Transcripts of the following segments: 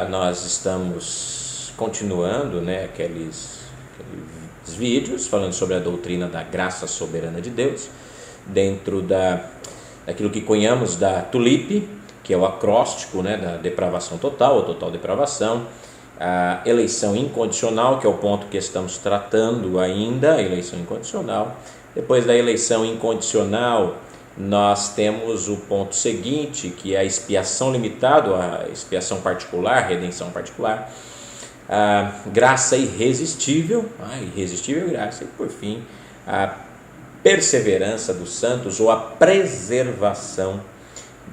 Nós estamos continuando, né, aqueles vídeos falando sobre a doutrina da graça soberana de Deus, dentro daquilo que conhecemos da TULIP, que é o acróstico, né, da depravação total ou total depravação, a eleição incondicional, que é o ponto que estamos tratando ainda, a eleição incondicional. Depois da eleição incondicional, nós temos o ponto seguinte, que é a expiação limitada, a expiação particular, redenção particular, a graça irresistível, irresistível graça, e por fim, a perseverança dos santos ou a preservação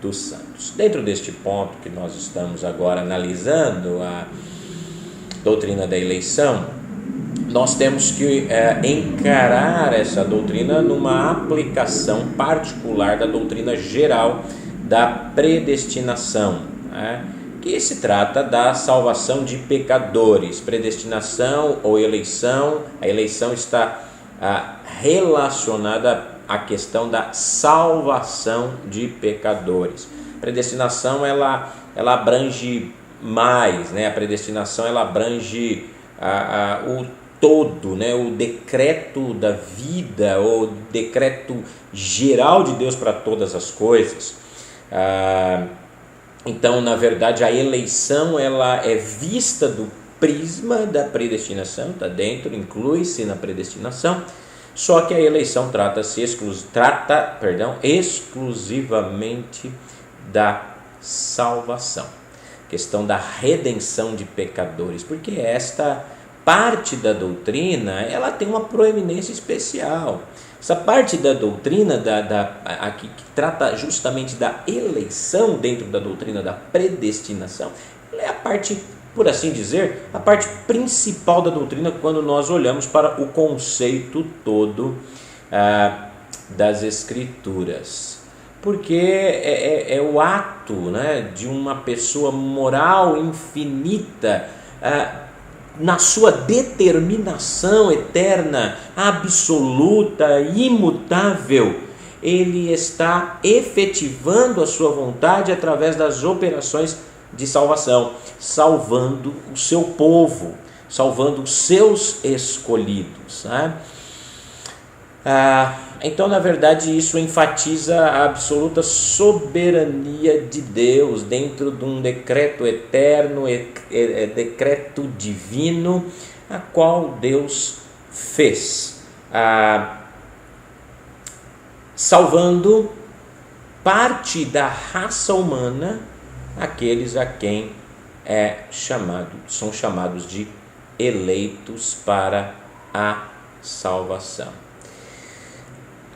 dos santos. Dentro deste ponto que nós estamos agora analisando, a doutrina da eleição, nós temos que encarar essa doutrina numa aplicação particular da doutrina geral da predestinação, né? Que se trata da salvação de pecadores. Predestinação ou eleição, a eleição está relacionada à questão da salvação de pecadores. Predestinação ela abrange mais, né? A predestinação ela abrange o todo, né? O decreto da vida, o decreto geral de Deus para todas as coisas. Então, na verdade, a eleição ela é vista do prisma da predestinação, está dentro, inclui-se na predestinação, só que a eleição trata exclusivamente da salvação, questão da redenção de pecadores, porque esta parte da doutrina ela tem uma proeminência especial. Essa parte da doutrina aqui, que trata justamente da eleição dentro da doutrina da predestinação, ela é a parte, por assim dizer, a parte principal da doutrina quando nós olhamos para o conceito todo das Escrituras. Porque é o ato, né, de uma pessoa moral infinita, na sua determinação eterna, absoluta, imutável, ele está efetivando a sua vontade através das operações de salvação, salvando o seu povo, salvando os seus escolhidos, né? Então, na verdade, isso enfatiza a absoluta soberania de Deus dentro de um decreto eterno, decreto divino, a qual Deus fez, salvando parte da raça humana, aqueles a quem são chamados de eleitos para a salvação.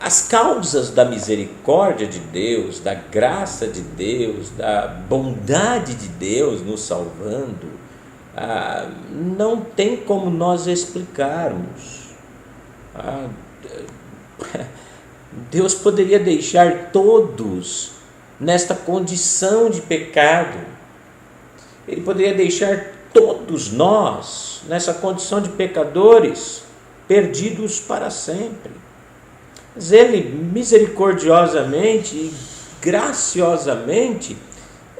As causas da misericórdia de Deus, da graça de Deus, da bondade de Deus nos salvando, não tem como nós explicarmos. Deus poderia deixar todos nesta condição de pecado. Ele poderia deixar todos nós nessa condição de pecadores, perdidos para sempre. Mas Ele, misericordiosamente e graciosamente,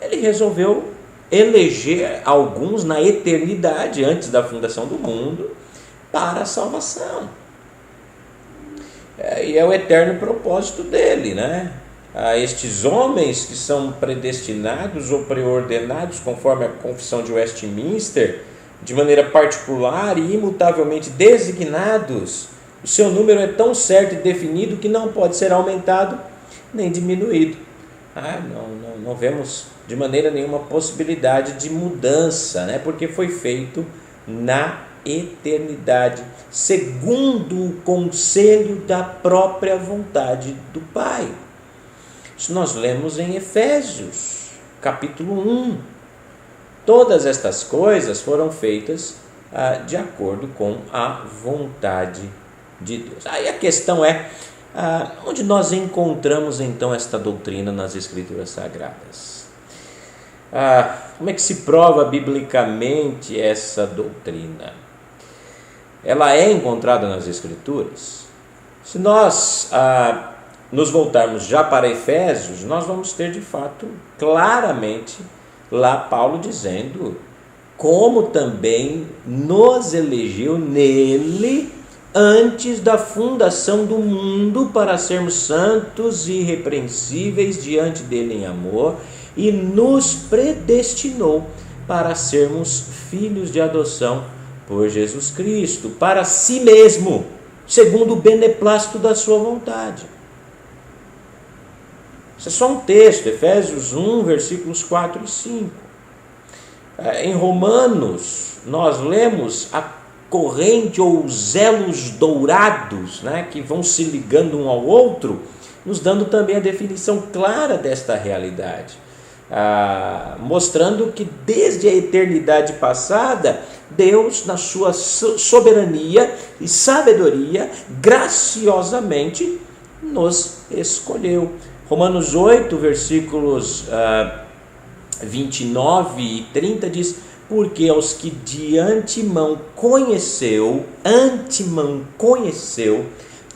Ele resolveu eleger alguns na eternidade, antes da fundação do mundo, para a salvação. E é o eterno propósito dele, né? A estes homens que são predestinados ou preordenados, conforme a Confissão de Westminster, de maneira particular e imutavelmente designados, o seu número é tão certo e definido que não pode ser aumentado nem diminuído. Não vemos de maneira nenhuma possibilidade de mudança, né? Porque foi feito na eternidade, segundo o conselho da própria vontade do Pai. Isso nós lemos em Efésios, capítulo 1. Todas estas coisas foram feitas de acordo com a vontade de Deus. Aí a questão é, onde nós encontramos então esta doutrina nas Escrituras Sagradas? Como é que se prova biblicamente essa doutrina? Ela é encontrada nas Escrituras? Se nós nos voltarmos já para Efésios, nós vamos ter de fato claramente lá Paulo dizendo como também nos elegeu nele antes da fundação do mundo para sermos santos e irrepreensíveis diante dele em amor, e nos predestinou para sermos filhos de adoção por Jesus Cristo, para si mesmo, segundo o beneplácito da sua vontade. Isso é só um texto, Efésios 1, versículos 4 e 5. Em Romanos, nós lemos a corrente ou os elos dourados, né, que vão se ligando um ao outro, nos dando também a definição clara desta realidade, mostrando que desde a eternidade passada, Deus, na sua soberania e sabedoria, graciosamente nos escolheu. Romanos 8, versículos 29 e 30 diz: porque aos que de antemão conheceu,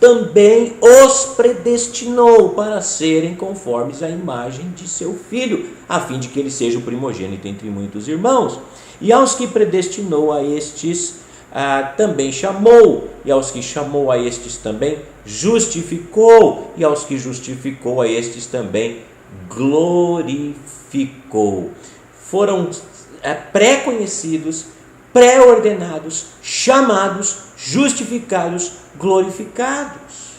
também os predestinou para serem conformes à imagem de seu Filho, a fim de que ele seja o primogênito entre muitos irmãos. E aos que predestinou, a estes também chamou, e aos que chamou, a estes também justificou, e aos que justificou, a estes também glorificou. Foram pré-conhecidos, pré-ordenados, chamados, justificados, glorificados.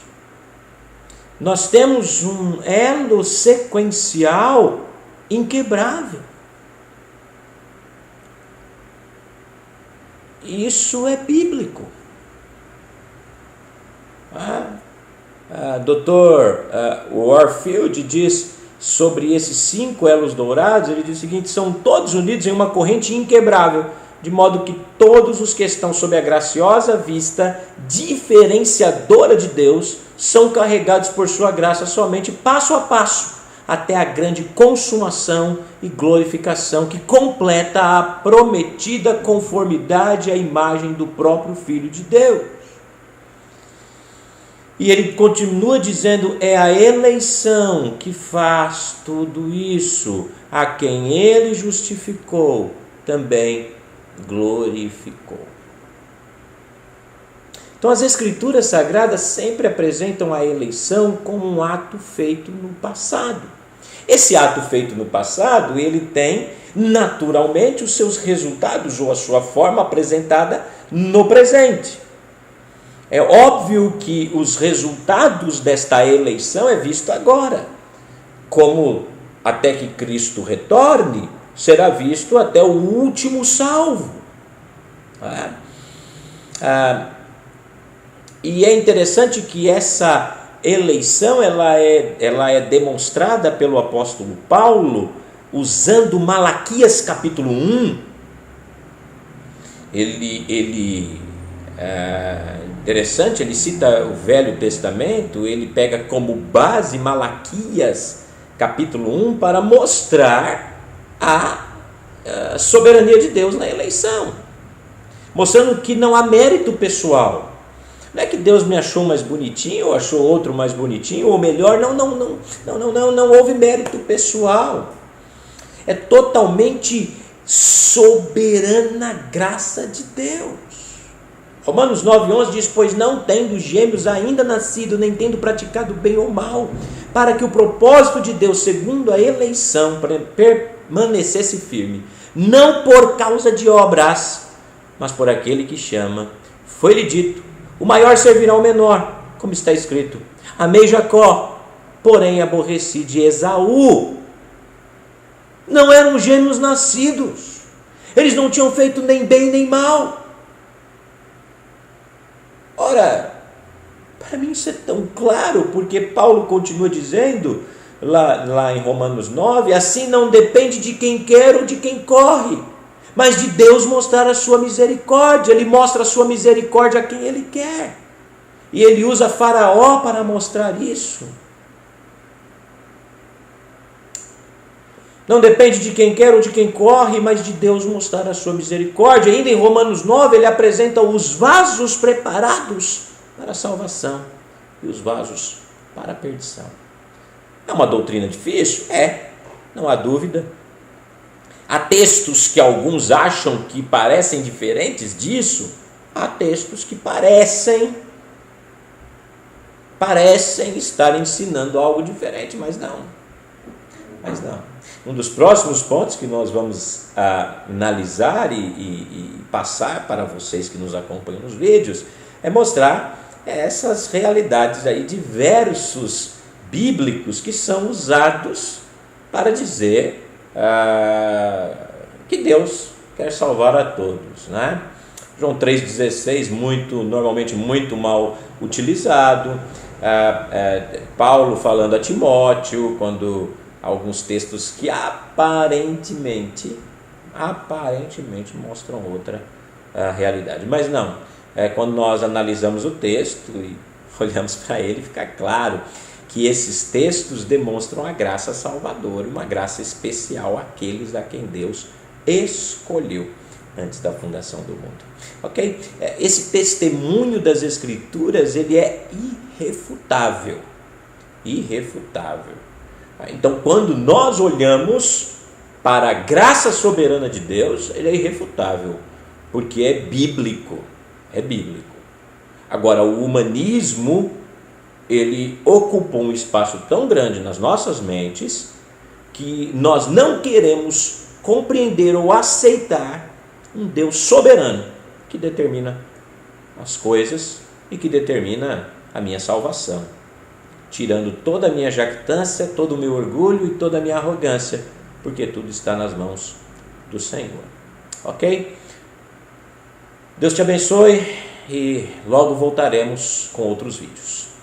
Nós temos um elo sequencial inquebrável. Isso é bíblico. Dr. Warfield diz sobre esses 5 elos dourados, ele diz o seguinte: são todos unidos em uma corrente inquebrável, de modo que todos os que estão sob a graciosa vista diferenciadora de Deus são carregados por sua graça somente passo a passo, até a grande consumação e glorificação que completa a prometida conformidade à imagem do próprio Filho de Deus. E ele continua dizendo: é a eleição que faz tudo isso, a quem ele justificou, também glorificou. Então as Escrituras Sagradas sempre apresentam a eleição como um ato feito no passado. Esse ato feito no passado, ele tem naturalmente os seus resultados ou a sua forma apresentada no presente. É óbvio que os resultados desta eleição é visto agora, como até que Cristo retorne, será visto até o último salvo. E é interessante que essa eleição ela é demonstrada pelo apóstolo Paulo usando Malaquias capítulo 1. Interessante, ele cita o Velho Testamento, ele pega como base Malaquias capítulo 1 para mostrar a soberania de Deus na eleição, mostrando que não há mérito pessoal. Não é que Deus me achou mais bonitinho, ou achou outro mais bonitinho, ou melhor, não houve mérito pessoal. É totalmente soberana graça de Deus. Romanos 9,11 diz: pois não tendo gêmeos ainda nascido, nem tendo praticado bem ou mal, para que o propósito de Deus, segundo a eleição, permanecesse firme, não por causa de obras, mas por aquele que chama, foi-lhe dito: o maior servirá ao menor, como está escrito: amei Jacó, porém aborreci de Esaú. Não eram gêmeos nascidos, eles não tinham feito nem bem nem mal. Ora, para mim isso é tão claro, porque Paulo continua dizendo lá em Romanos 9, assim não depende de quem quer ou de quem corre, mas de Deus mostrar a sua misericórdia. Ele mostra a sua misericórdia a quem ele quer, e ele usa Faraó para mostrar isso. Não depende de quem quer ou de quem corre, mas de Deus mostrar a sua misericórdia. Ainda em Romanos 9, ele apresenta os vasos preparados para a salvação e os vasos para a perdição. É uma doutrina difícil? É, não há dúvida. Há textos que alguns acham que parecem diferentes disso, há textos que parecem estar ensinando algo diferente, mas não. Um dos próximos pontos que nós vamos analisar e passar para vocês que nos acompanham nos vídeos é mostrar essas realidades aí de versos bíblicos que são usados para dizer que Deus quer salvar a todos, né? João 3,16, normalmente muito mal utilizado. Paulo falando a Timóteo, quando alguns textos que aparentemente mostram outra realidade, mas não. Quando nós analisamos o texto e olhamos para ele, fica claro que esses textos demonstram a graça salvadora, uma graça especial àqueles a quem Deus escolheu antes da fundação do mundo. Ok? Esse testemunho das Escrituras, ele é irrefutável. Então, quando nós olhamos para a graça soberana de Deus, ele é irrefutável, porque é bíblico. Agora, o humanismo, ele ocupou um espaço tão grande nas nossas mentes que nós não queremos compreender ou aceitar um Deus soberano que determina as coisas e que determina a minha salvação, tirando toda a minha jactância, todo o meu orgulho e toda a minha arrogância, porque tudo está nas mãos do Senhor. Ok? Deus te abençoe e logo voltaremos com outros vídeos.